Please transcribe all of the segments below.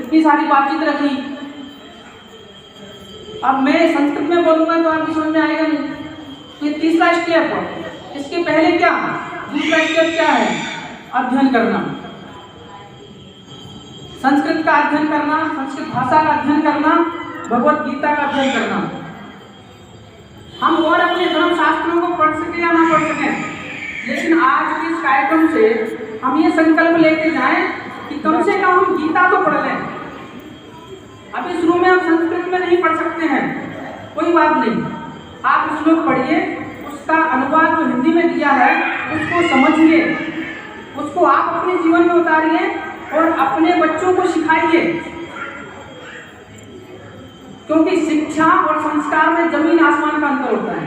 इतनी सारी बातचीत रखी। अब मैं संस्कृत में बोलूँगा तो आपकी समझ में आएगा नहीं। तो ये तीसरा स्टेप। इसके पहले क्या, दूसरा स्टेप क्या है? अध्ययन करना, संस्कृत का अध्ययन करना, संस्कृत भाषा का अध्ययन करना, भगवत गीता का अध्ययन करना। हम और अपने धर्म शास्त्रों को पढ़ सके या ना पढ़ सके, लेकिन आज के इस कार्यक्रम से हम ये संकल्प लेके जाएं कि कम से कम हम गीता तो पढ़ लें। अभी शुरू में हम संस्कृत में नहीं पढ़ सकते हैं, कोई बात नहीं, आप श्लोक पढ़िए, उसका अनुवाद जो हिंदी में दिया है उसको समझिए, उसको आप अपने जीवन में उतारिए और अपने बच्चों को सिखाइए। क्योंकि शिक्षा और संस्कार में जमीन आसमान का अंतर होता है।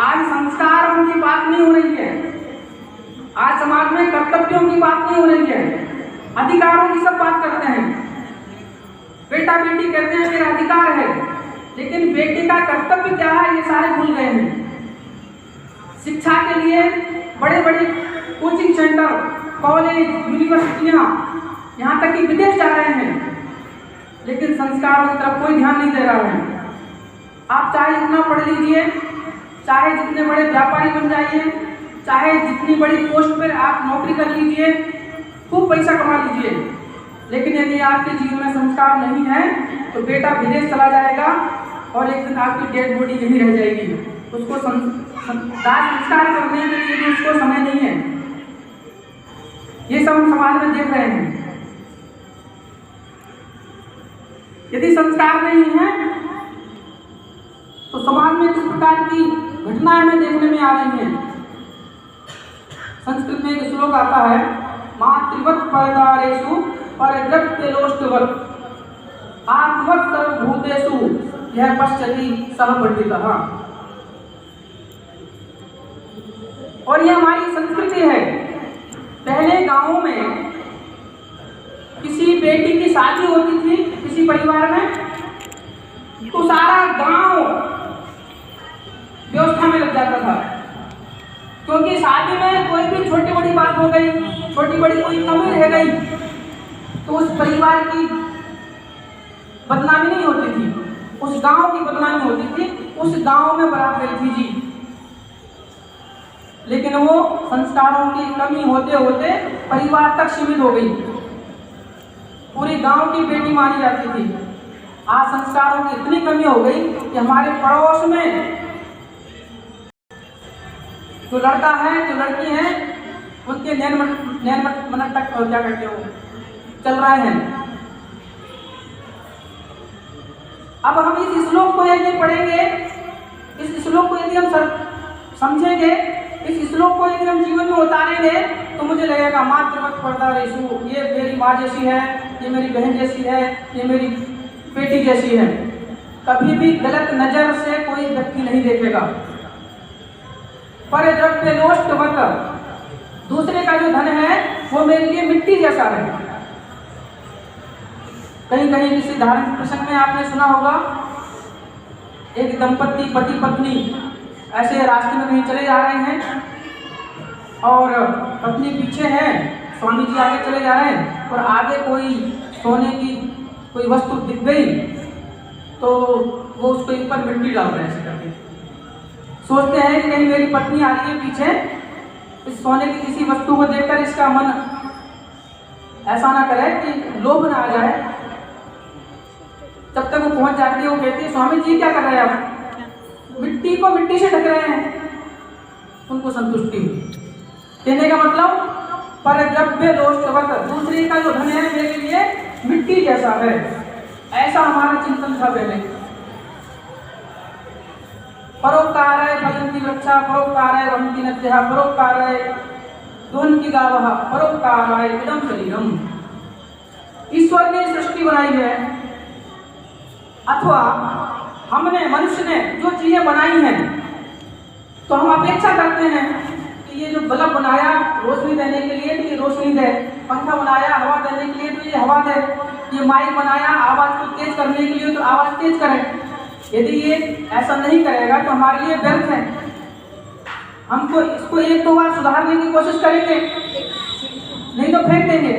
आज संस्कारों की बात नहीं हो रही है, आज समाज में कर्तव्यों की बात नहीं हो रही है, अधिकारों की सब बात करते हैं। बेटा बेटी कहते हैं मेरा अधिकार है, लेकिन बेटे का कर्तव्य क्या है ये सारे भूल गए हैं। शिक्षा के लिए बड़े बड़े कोचिंग सेंटर, कॉलेज, यूनिवर्सिटियाँ, यहाँ तक कि विदेश जा रहे हैं, लेकिन संस्कारों की तरफ कोई ध्यान नहीं दे रहा है। आप चाहे जितना पढ़ लीजिए, चाहे जितने बड़े व्यापारी बन जाइए, चाहे जितनी बड़ी पोस्ट पर आप नौकरी कर लीजिए, खूब पैसा कमा लीजिए, लेकिन यदि आपके जीवन में संस्कार नहीं है तो बेटा विदेश चला जाएगा और एक दिन आपकी डेड बॉडी यहीं रह जाएगी। उसको दाह संस्कार करने के लिए भी उसको समय नहीं है। ये सब हम समाज में देख रहे हैं। यदि संस्कार नहीं है तो समाज में किस प्रकार की घटनाएं हमें देखने में आ रही हैं। संस्कृत में एक श्लोक आता है, मातृवत् परदारेषु परद्रव्यलोष्टवत् आत्मवत् सर्वभूतेषु यः पश्यति सः पंडितः। और ये हमारी संस्कृति है। पहले गांवों में किसी बेटी की शादी होती थी किसी परिवार में, तो सारा गांव व्यवस्था में लग जाता था, क्योंकि शादी में कोई भी छोटी बड़ी बात हो गई, छोटी बड़ी कोई कमी रह गई, तो उस परिवार की बदनामी नहीं होती थी, उस गांव की बदनामी होती थी, उस गांव में बारात गई थी जी। लेकिन वो संस्कारों की कमी होते होते परिवार तक सीमित हो गई, पूरी गांव की बेटी मानी जाती थी। आज संस्कारों की इतनी कमी हो गई कि हमारे पड़ोस में जो लड़का है जो लड़की है उनके नैन मनन तक क्या कहते हो चल रहे हैं। अब हम इस श्लोक को यदि पढ़ेंगे, इस श्लोक को यदि हम समझेंगे, इस श्लोक को यदि हम जीवन में उतारेंगे, तो मुझे लगेगा मातृवत् परदारेषु, ये मेरी माँ जैसी है, ये मेरी बहन जैसी है, ये मेरी बेटी जैसी है। कभी भी गलत नजर से कोई व्यक्ति नहीं देखेगा। परद्रव्यलोष्टवत्, दूसरे का जो धन है वो मेरे लिए मिट्टी जैसा है। कहीं कहीं किसी धार्मिक प्रसंग में आपने सुना होगा, एक दंपति पति पत्नी ऐसे रास्ते में कहीं चले जा रहे हैं और पत्नी पीछे है, स्वामी जी आगे चले जा रहे हैं, और आगे कोई सोने की कोई वस्तु दिख गई तो वो उसके ऊपर मिट्टी डाल रहे हैं। ऐसे करके सोचते हैं कि कहीं मेरी पत्नी आ रही है पीछे, इस सोने की किसी वस्तु को देखकर इसका मन ऐसा ना करे कि लोभ ना आ जाए। जब तक वो पहुंच जाती है, वो कहती है स्वामी जी क्या कर रहे हैं आप? मिट्टी को मिट्टी से ढक रहे हैं। उनको संतुष्टि हुई। कहने का मतलब परद्रव्यलोष्टवत्, दूसरे का जो धन है मेरे लिए मिट्टी जैसा है, ऐसा हमारा चिंतन था पहले। परोपकाराय भजन्ति वृक्षा, परोपकाराय वहन्ति नद्यः, परोपकाराय दुहन्ति गावः, परोपकाराय इदं शरीरम। ईश्वर ने सृष्टि बनाई है, अथवा हमने मनुष्य ने जो चीजें बनाई हैं, तो हम अपेक्षा करते हैं कि ये जो बल्ब बनाया रोशनी देने के लिए तो ये रोशनी दे, पंखा बनाया हवा देने के लिए तो ये हवा दे, ये माइक बनाया आवाज को तेज करने के लिए तो आवाज तेज करे। यदि ये ऐसा नहीं करेगा तो हमारे लिए व्यर्थ है। हमको इसको एक दो बार सुधारने की कोशिश करेंगे, नहीं तो फेंक देंगे।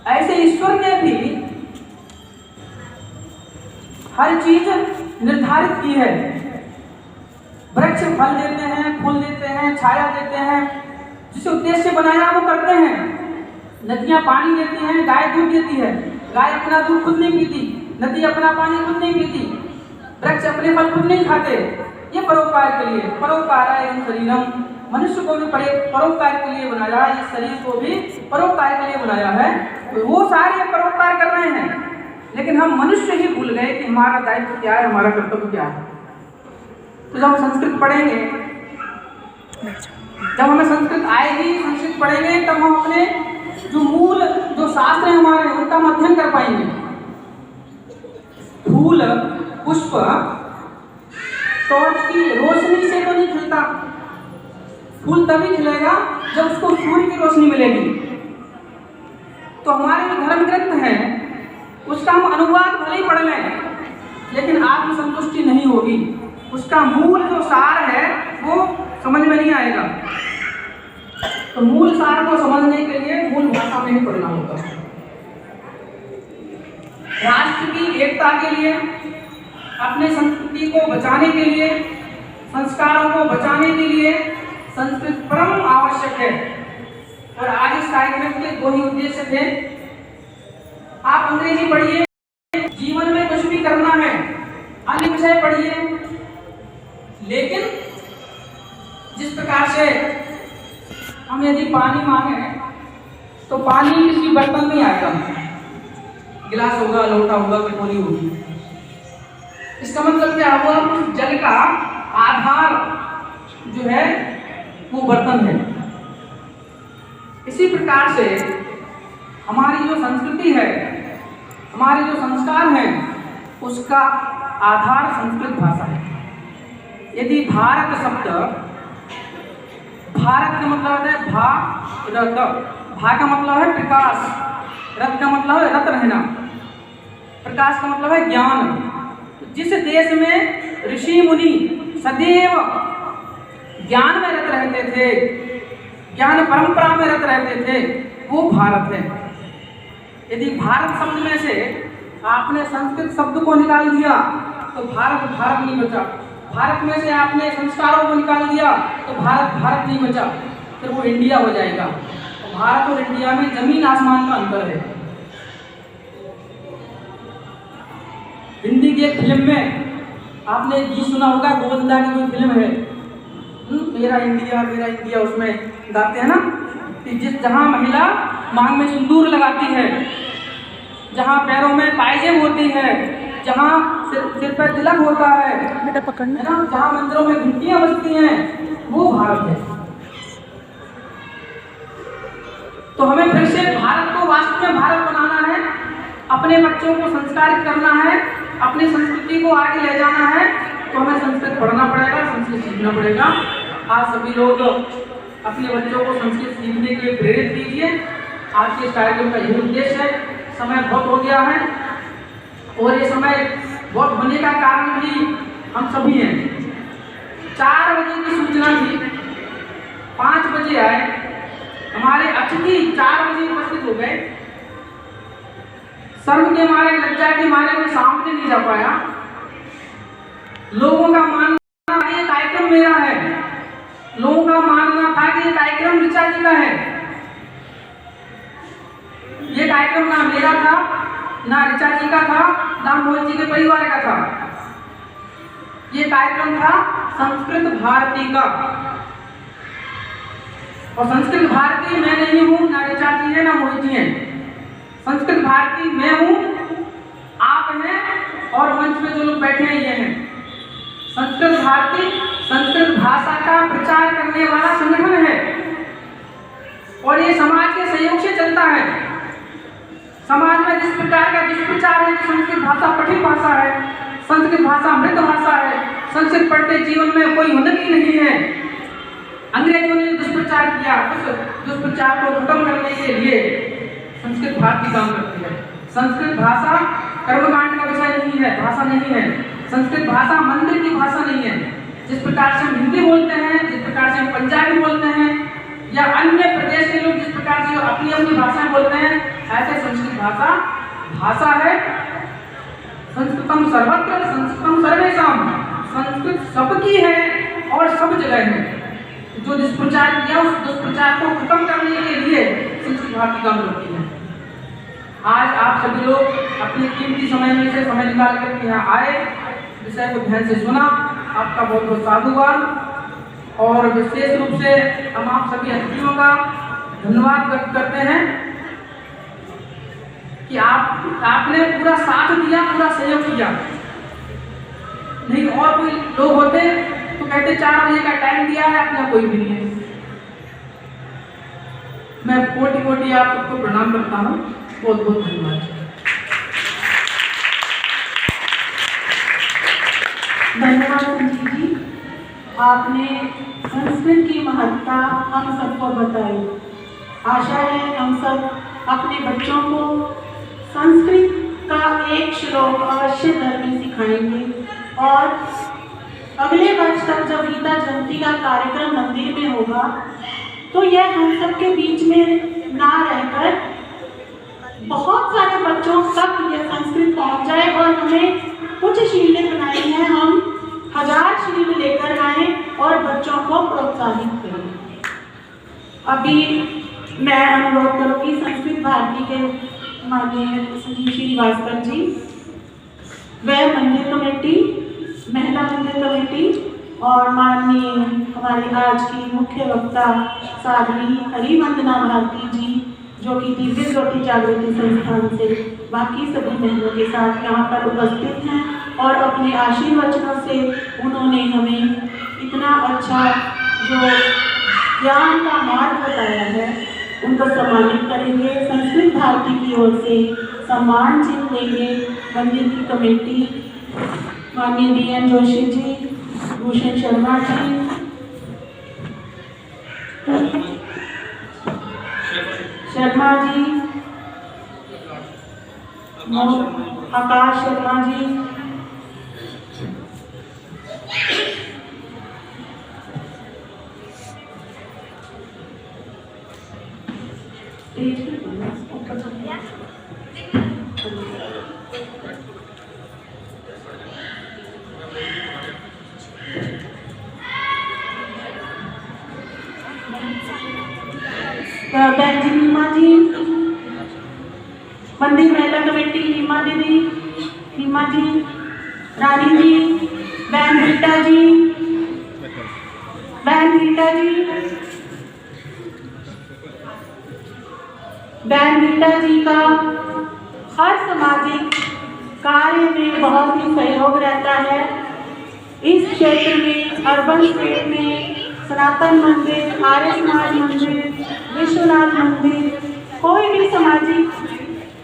ऐसे ईश्वर ने भी हर चीज निर्धारित की है। वृक्ष फल देते हैं, फूल देते हैं, छाया देते हैं, जिस उद्देश्य से बनाया वो करते हैं। नदियां पानी देती हैं, गाय दूध देती है, गाय अपना दूध खुद नहीं पीती, नदी अपना पानी खुद नहीं पीती, वृक्ष अपने फल खुद नहीं खाते। ये परोपकार के लिए, परोपकाराय शरीरम, मनुष्य को भी परोपकार के लिए बनाया, इस शरीर को भी परोपकार के लिए बनाया है। तो वो सारे परोपकार कर रहे हैं, लेकिन हम मनुष्य ही भूल गए कि हमारा दायित्व क्या है, हमारा कर्तव्य क्या है। तो जब हम संस्कृत पढ़ेंगे, जब हमें संस्कृत आएगी, संस्कृत पढ़ेंगे, तब हम अपने जो मूल जो शास्त्र है हमारे, उनका अध्ययन कर पाएंगे। फूल पुष्प टॉर्च की रोशनी से तो नहीं खिलता, फूल तभी खिलेगा जब उसको सूर्य की रोशनी मिलेगी। तो हमारे जो धर्म ग्रंथ हैं उसका हम अनुवाद भले ही पढ़ लें, लेकिन आत्मसंतुष्टि नहीं होगी, उसका मूल जो सार है वो समझ में नहीं आएगा। तो मूल सार को समझने के लिए मूल भाषा में ही पढ़ना होगा। राष्ट्र की एकता के लिए, अपने संस्कृति को बचाने के लिए, संस्कारों को बचाने के लिए संस्कृत परम आवश्यक है। और आज इस कार्यक्रम के दो ही उद्देश्य थे। आप अंग्रेजी पढ़िए, जीवन में कुछ भी करना है, अन्य विषय पढ़िए, लेकिन जिस प्रकार से हम यदि पानी मांगे तो पानी किसी बर्तन में आएगा, गिलास होगा, लोटा होगा, कटोरी होगी। इसका मतलब क्या हुआ? जल का आधार जो है वो बर्तन है। इसी प्रकार से हमारी जो संस्कृति है, हमारे जो संस्कार हैं, उसका आधार संस्कृत भाषा है। यदि भारत शब्द, भारत का मतलब है भारत, भा का मतलब है प्रकाश, रत का मतलब है रत रहना, प्रकाश का मतलब है ज्ञान। जिस देश में ऋषि मुनि सदैव ज्ञान में रत रहते थे, ज्ञान परंपरा में रत रहते थे, वो भारत है। यदि भारत शब्द में से आपने संस्कृत शब्द को निकाल दिया तो भारत भारत नहीं बचा। भारत में से आपने संस्कारों को निकाल दिया तो भारत भारत नहीं बचा, फिर वो इंडिया हो जाएगा। तो भारत और इंडिया में जमीन आसमान का अंतर है। हिंदी की एक फिल्म में आपने गीत सुना होगा, गोविंदा की कोई फिल्म है, मेरा इंडिया, उसमें गाते हैं ना कि जहाँ महिला मांग में सिंदूर लगाती है, जहाँ पैरों में पायजेब होती है, जहाँ सिर पर तिलक होता है, बेटा पकड़ना, है ना, जहाँ मंदिरों में घंटियाँ बजती हैं, वो भारत है। तो हमें फिर से भारत को वास्तव में भारत बनाना है, अपने बच्चों को संस्कारित करना है, अपनी संस्कृति को आगे ले जाना है, तो हमें संस्कृत पढ़ना पड़ेगा, संस्कृत सीखना पड़ेगा। आज सभी लोग अपने बच्चों को संस्कृत सीखने के लिए प्रेरित कीजिए। आज के इस कार्यक्रम का यही उद्देश्य है। समय बहुत हो गया है और ये समय बहुत होने का कारण भी हम सभी हैं। 4 बजे की सूचना थी, 5 बजे आए, हमारे अतिथि 4 बजे उपस्थित हो गए। शर्म के मारे, लज्जा के मारे मैं सामने नहीं जा पाया। लोगों का मानना था ये कार्यक्रम मेरा है, लोगों का मानना था कि ये कार्यक्रम ऋचा जी का है। ये कार्यक्रम ना मेरा था, ना ऋचा जी का था, ना मोहित जी के परिवार का था। ये कार्यक्रम था संस्कृत भारती का, और संस्कृत भारती मैं नहीं हूँ, ना ऋचा जी है, ना मोहित जी है। संस्कृत भारती मैं हूँ, आप हैं, और मंच में जो लोग बैठे हैं ये हैं। संस्कृत भारती संस्कृत भाषा का प्रचार करने वाला संगठन है और ये समाज के सहयोग से चलता है। समाज में जिस प्रकार का दुष्प्रचार है कि संस्कृत भाषा कठिन भाषा है, संस्कृत भाषा मृत भाषा है, संस्कृत पढ़ते जीवन में कोई उन्नति नहीं है, अंग्रेजों ने दुष्प्रचार किया, उस दुष्प्रचार को खत्म करने के लिए संस्कृत भारती काम करती है। संस्कृत भाषा कर्मकांड का विषय नहीं है, भाषा नहीं है। संस्कृत भाषा मंदिर की भाषा नहीं है। जिस प्रकार से हम हिंदी बोलते हैं, जिस प्रकार से हम पंजाबी बोलते हैं, या अन्य प्रदेश के लोग जिस प्रकार से अपनी अपनी भाषाएं बोलते हैं, ऐसे संस्कृत भाषा भाषा है। संस्कृतम सर्वत्र संस्कृतम सर्वेषाम, संस्कृत सबकी है और सब जगह है। जो दुष्प्रचार किया उस दुष्प्रचार को खत्म करने के लिए संस्कृत भारती काम करती है। आज आप सभी लोग अपने कीमती समय में से समय निकाल कर यहाँ आए, विषय को ध्यान से सुना, आपका बहुत बहुत साधुवाद। और विशेष रूप से हम आप सभी अतिथियों का धन्यवाद व्यक्त करते हैं कि आपने पूरा साथ दिया, पूरा सहयोग किया। नहीं और कोई लोग होते तो कहते 4 बजे का टाइम दिया है, अपना कोई भी नहीं है। मैं कोटि कोटि आप सबको प्रणाम करता हूँ, बहुत बहुत धन्यवाद। धन्यवाद संजीव जी, आपने संस्कृत की महत्ता हम सबको बताई। आशा है हम सब अपने बच्चों को संस्कृत का एक श्लोक अवश्य घर में सिखाएंगे और अगले वर्ष तक जब गीता जयंती का कार्यक्रम मंदिर में होगा तो यह हम सबके बीच में ना रहकर बहुत सारे बच्चों तक यह संस्कृत पहुंच जाए और हमें कुछ शीलें बनाई हैं, हम 1000 शील लेकर आए और बच्चों को प्रोत्साहित करें। अभी मैं अनुरोध करूँगी संस्कृत भारती के माननीय संजीव श्रीवास्तव जी, वह मंदिर कमेटी, महिला मंदिर कमेटी और माननीय हमारी आज की मुख्य वक्ता साध्वी हरिवंदना भारती जी, जो कि दिव्य ज्योति जागृति संस्थान से बाकी सभी बहनों के साथ यहाँ पर उपस्थित हैं और अपने आशीर्वचनों से उन्होंने हमें इतना अच्छा जो ज्ञान का मार्ग बताया है, उनको सम्मानित करेंगे। संस्कृत भारती की ओर से सम्मान चिन्ह देंगे मंदिर की कमेटी माननीय DN जोशी जी, भूषण शर्मा जी, शर्मा जी, आकाश शर्मा जी, बहन जी नीमा जी, मंदिर महिला कमेटी नीमा दीदी, नीमा जी, रानी जी, बहन रीटा जी, बहन रीटा जी, बहन रीटा जी का हर सामाजिक कार्य में बहुत ही सहयोग रहता है। इस क्षेत्र में अर्बन स्टेट में सनातन मंदिर, आर्य समाज मंदिर, विश्वनाथ मंदिर, कोई भी सामाजिक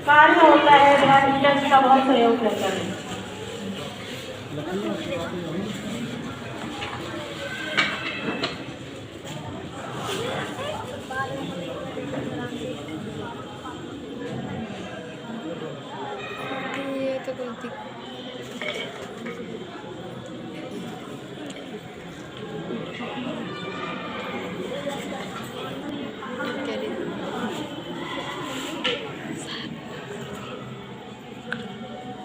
कार्य होता है, बहन रीटा जी का बहुत सहयोग रहता है।